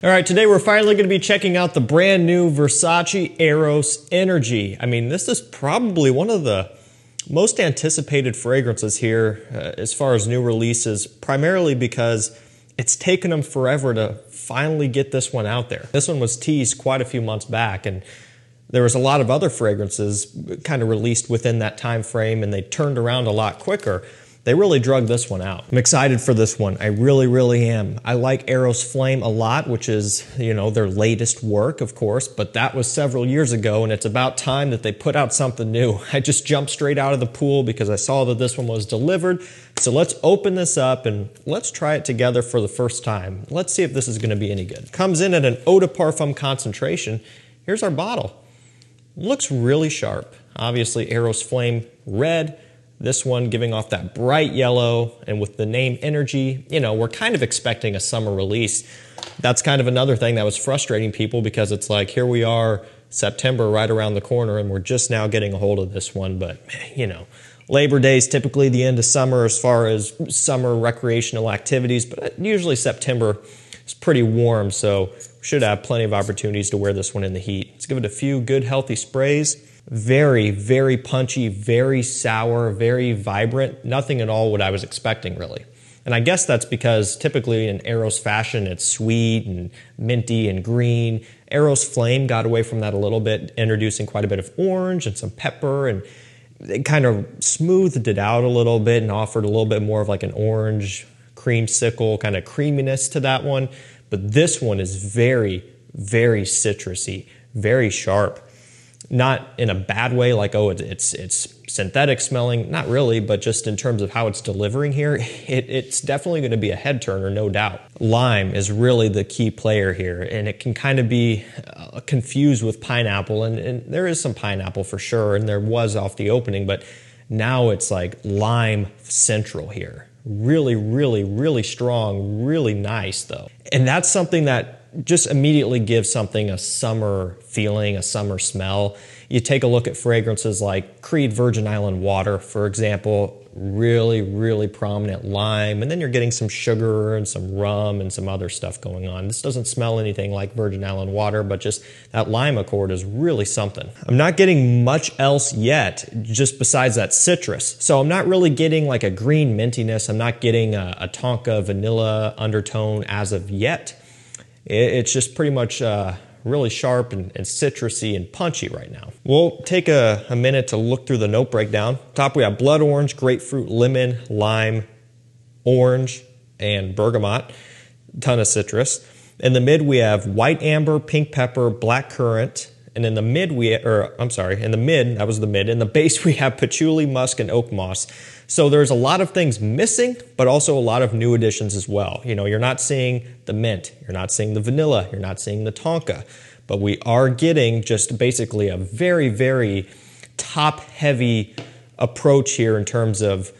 All right, today we're finally going to be checking out the brand new Versace Eros Energy. I mean, this is probably one of the most anticipated fragrances here as far as new releases, primarily because it's taken them forever to finally get this one out there. This one was teased quite a few months back, and there was a lot of other fragrances kind of released within that time frame, and they turned around a lot quicker. They really drug this one out. I'm excited for this one. I really am. I like Eros Flame a lot, which is, you know, their latest work, of course, but that was several years ago, and it's about time that they put out something new. I just jumped straight out of the pool because I saw that this one was delivered. So let's open this up and let's try it together for the first time. Let's see if this is gonna be any good. Comes in at an eau de parfum concentration. Here's our bottle. Looks really sharp. Obviously Eros Flame red. This one giving off that bright yellow, and with the name Energy, you know, we're kind of expecting a summer release. That's kind of another thing that was frustrating people because it's like, here we are, September right around the corner, and we're just now getting a hold of this one. But, you know, Labor Day is typically the end of summer as far as summer recreational activities, but usually September is pretty warm, so we should have plenty of opportunities to wear this one in the heat. Let's give it a few good, healthy sprays. Very punchy, very sour, very vibrant. Nothing at all what I was expecting, really. And I guess that's because typically in Eros fashion, it's sweet and minty and green. Eros Flame got away from that a little bit, introducing quite a bit of orange and some pepper, and it kind of smoothed it out a little bit and offered a little bit more of like an orange creamsicle kind of creaminess to that one. But this one is very citrusy, very sharp. Not in a bad way, like, oh, it's synthetic smelling, not really, but just in terms of how it's delivering here, it's definitely going to be a head turner, no doubt. Lime is really the key player here, and it can kind of be confused with pineapple, and there is some pineapple for sure, and there was off the opening, but now it's like lime central here. Really strong, really nice though. And that's something that just immediately gives something a summer feeling, a summer smell. You take a look at fragrances like Creed Virgin Island Water, for example, really prominent lime, and then you're getting some sugar and some rum and some other stuff going on. This doesn't smell anything like Virgin Island Water, but just that lime accord is really something. I'm not getting much else yet, just besides that citrus. So I'm not really getting like a green mintiness. I'm not getting a tonka vanilla undertone as of yet. It's just pretty much really sharp and citrusy and punchy right now. We'll take a minute to look through the note breakdown. Top we have blood orange, grapefruit, lemon, lime, orange, and bergamot. Ton of citrus. In the mid we have white amber, pink pepper, black currant. And in the mid that was the mid. In the base we have patchouli, musk, and oak moss. So there's a lot of things missing, but also a lot of new additions as well. You know, you're not seeing the mint, you're not seeing the vanilla, you're not seeing the tonka, but we are getting just basically a very top-heavy approach here in terms of,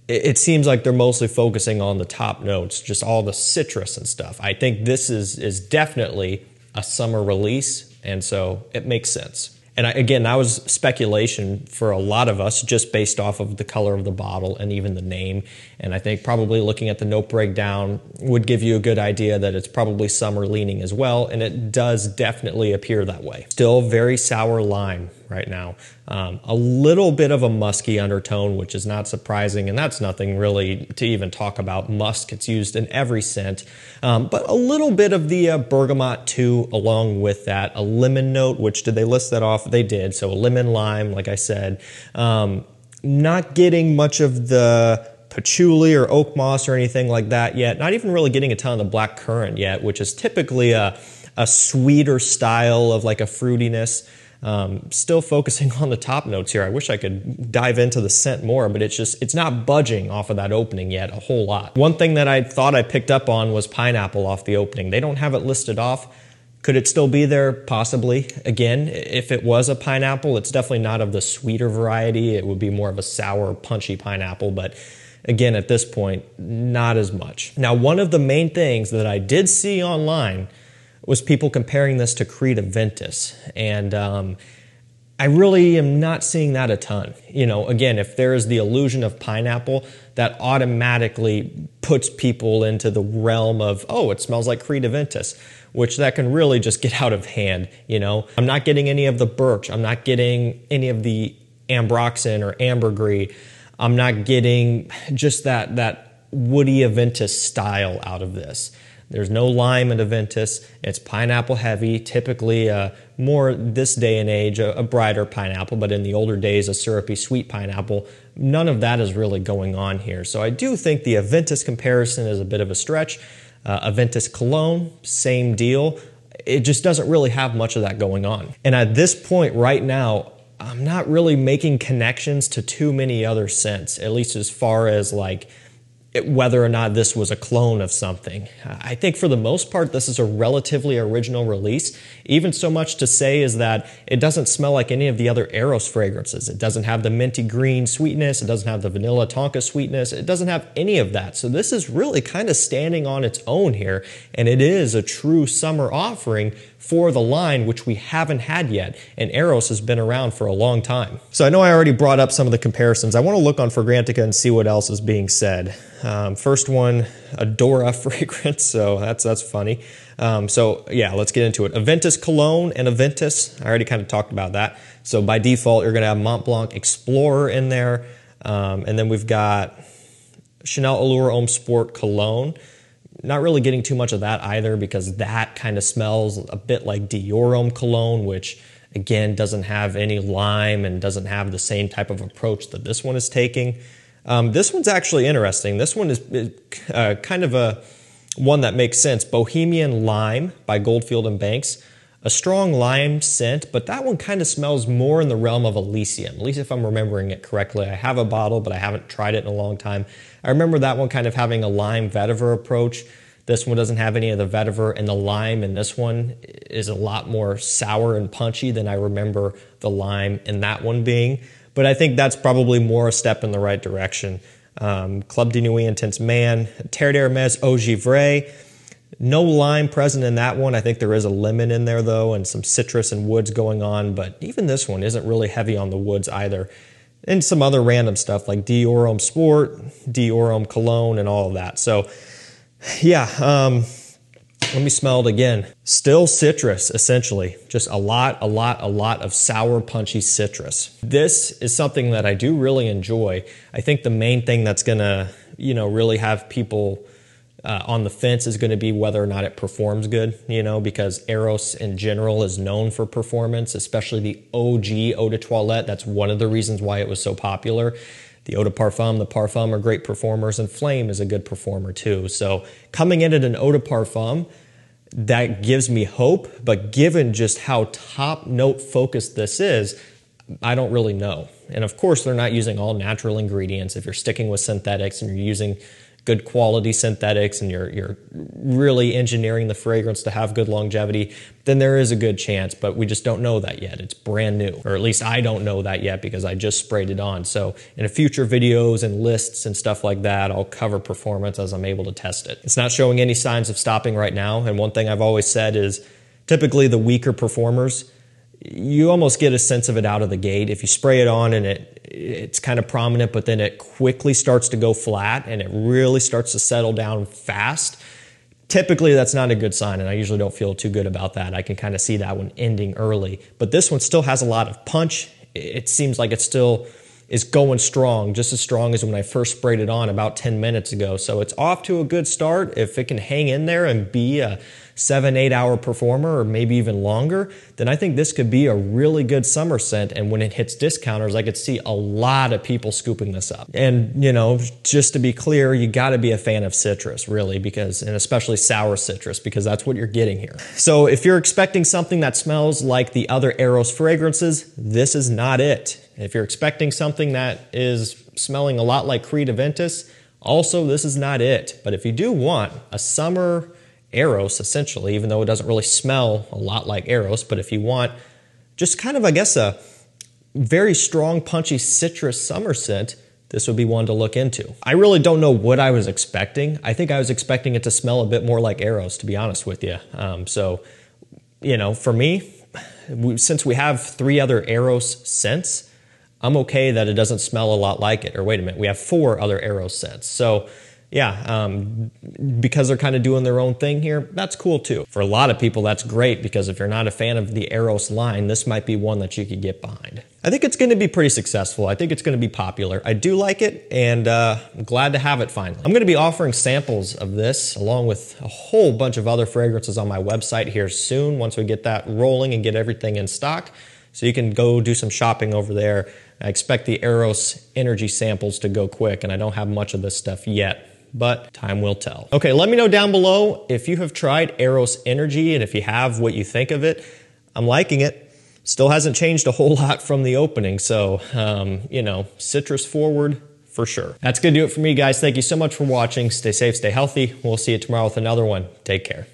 it seems like they're mostly focusing on the top notes, just all the citrus and stuff. I think this is definitely a summer release, and so it makes sense. And again, that was speculation for a lot of us just based off of the color of the bottle and even the name. And I think probably looking at the note breakdown would give you a good idea that it's probably summer leaning as well. And it does definitely appear that way. Still very sour lime right now. A little bit of a musky undertone, which is not surprising. And that's nothing really to even talk about. Musk, it's used in every scent. But a little bit of the bergamot too, along with that. A lemon note, which did they list that off? They did. So a lemon lime, like I said. Not getting much of the patchouli or oak moss or anything like that yet. Not even really getting a ton of the black currant yet, which is typically a sweeter style of like a fruitiness. Still focusing on the top notes here. I wish I could dive into the scent more, but it's not budging off of that opening yet a whole lot. One thing that I thought I picked up on was pineapple off the opening. They don't have it listed off. Could it still be there? Possibly. Again, if it was a pineapple, it's definitely not of the sweeter variety. It would be more of a sour, punchy pineapple, but again, at this point, not as much. Now, one of the main things that I did see online was people comparing this to Creed Aventus. And I really am not seeing that a ton. You know, again, if there is the illusion of pineapple, that automatically puts people into the realm of, oh, it smells like Creed Aventus, which that can really just get out of hand, you know. I'm not getting any of the birch. I'm not getting any of the ambroxan or ambergris. I'm not getting just that woody Aventus style out of this. There's no lime in Aventus. It's pineapple heavy, typically more this day and age, a brighter pineapple, but in the older days, a syrupy sweet pineapple. None of that is really going on here. So I do think the Aventus comparison is a bit of a stretch. Aventus Cologne, same deal. It just doesn't really have much of that going on. And at this point right now, I'm not really making connections to too many other scents, at least as far as like whether or not this was a clone of something. I think for the most part, this is a relatively original release. Even so much to say is that it doesn't smell like any of the other Eros fragrances. It doesn't have the minty green sweetness. It doesn't have the vanilla tonka sweetness. It doesn't have any of that. So this is really kind of standing on its own here. And it is a true summer offering for the line, which we haven't had yet. And Eros has been around for a long time. So I know I already brought up some of the comparisons. I want to look on Fragrantica and see what else is being said. First one, Adora fragrance, so that's funny. So yeah, let's get into it. Aventus Cologne and Aventus, I already kind of talked about that. So by default, you're going to have Mont Blanc Explorer in there. And then we've got Chanel Allure Homme Sport Cologne. Not really getting too much of that either because that kind of smells a bit like Dior Homme Cologne, which again doesn't have any lime and doesn't have the same type of approach that this one is taking. This one's actually interesting. This one is kind of a one that makes sense. Bohemian Lime by Goldfield and Banks. A strong lime scent, but that one kind of smells more in the realm of Elysium, at least if I'm remembering it correctly. I have a bottle, but I haven't tried it in a long time. I remember that one kind of having a lime vetiver approach. This one doesn't have any of the vetiver, and the lime in this one is a lot more sour and punchy than I remember the lime in that one being. But I think that's probably more a step in the right direction. Club de Nuit Intense Man, Terre d'Hermès Eau Givrée. No lime present in that one. I think there is a lemon in there though, and some citrus and woods going on, but even this one isn't really heavy on the woods either. And some other random stuff like Dior Homme Sport, Dior Homme Cologne, and all of that. So yeah, let me smell it again. Still citrus, essentially. Just a lot of sour, punchy citrus. This is something that I do really enjoy. I think the main thing that's gonna, really have people on the fence is going to be whether or not it performs good, because Eros in general is known for performance, especially the OG Eau de Toilette. That's one of the reasons why it was so popular. The Eau de Parfum, the Parfum are great performers, and Flame is a good performer too. So coming in at an Eau de Parfum, that gives me hope, but given just how top note focused this is, I don't really know. And of course, they're not using all natural ingredients. If you're sticking with synthetics and you're using good quality synthetics and you're really engineering the fragrance to have good longevity, then there is a good chance, but we just don't know that yet. It's brand new, or at least I don't know that yet because I just sprayed it on. So in future videos and lists and stuff like that, I'll cover performance as I'm able to test it. It's not showing any signs of stopping right now, and one thing I've always said is typically the weaker performers, you almost get a sense of it out of the gate. If you spray it on and it's kind of prominent, but then it quickly starts to go flat and it really starts to settle down fast, typically that's not a good sign, and I usually don't feel too good about that. I can kind of see that one ending early. But this one still has a lot of punch. It seems like it still is going strong, just as strong as when I first sprayed it on about 10 minutes ago. So it's off to a good start. If it can hang in there and be a 7-8 hour performer, or maybe even longer, then I think this could be a really good summer scent. And when it hits discounters, I could see a lot of people scooping this up. And just to be clear, you got to be a fan of citrus, really, and especially sour citrus, because that's what you're getting here. So if you're expecting something that smells like the other Eros fragrances, this is not it. If you're expecting something that is smelling a lot like Creed Aventus, also this is not it. But if you do want a summer Eros, essentially, even though it doesn't really smell a lot like Eros, but if you want just kind of, I guess, a very strong, punchy citrus summer scent, this would be one to look into. I really don't know what I was expecting. I think I was expecting it to smell a bit more like Eros, to be honest with you. So, for me, since we have 3 other Eros scents, I'm okay that it doesn't smell a lot like it. Or wait a minute, we have 4 other Eros scents. So yeah, because they're kind of doing their own thing here, that's cool too. For a lot of people, that's great, because if you're not a fan of the Eros line, this might be one that you could get behind. I think it's going to be pretty successful. I think it's going to be popular. I do like it, and I'm glad to have it finally. I'm going to be offering samples of this along with a whole bunch of other fragrances on my website here soon, once we get that rolling and get everything in stock. So you can go do some shopping over there. I expect the Eros Energy samples to go quick, and I don't have much of this stuff yet, but time will tell. Okay, let me know down below if you have tried Eros Energy, and if you have, what you think of it. I'm liking it. Still hasn't changed a whole lot from the opening, so, you know, citrus forward for sure. That's going to do it for me, guys. Thank you so much for watching. Stay safe, stay healthy. We'll see you tomorrow with another one. Take care.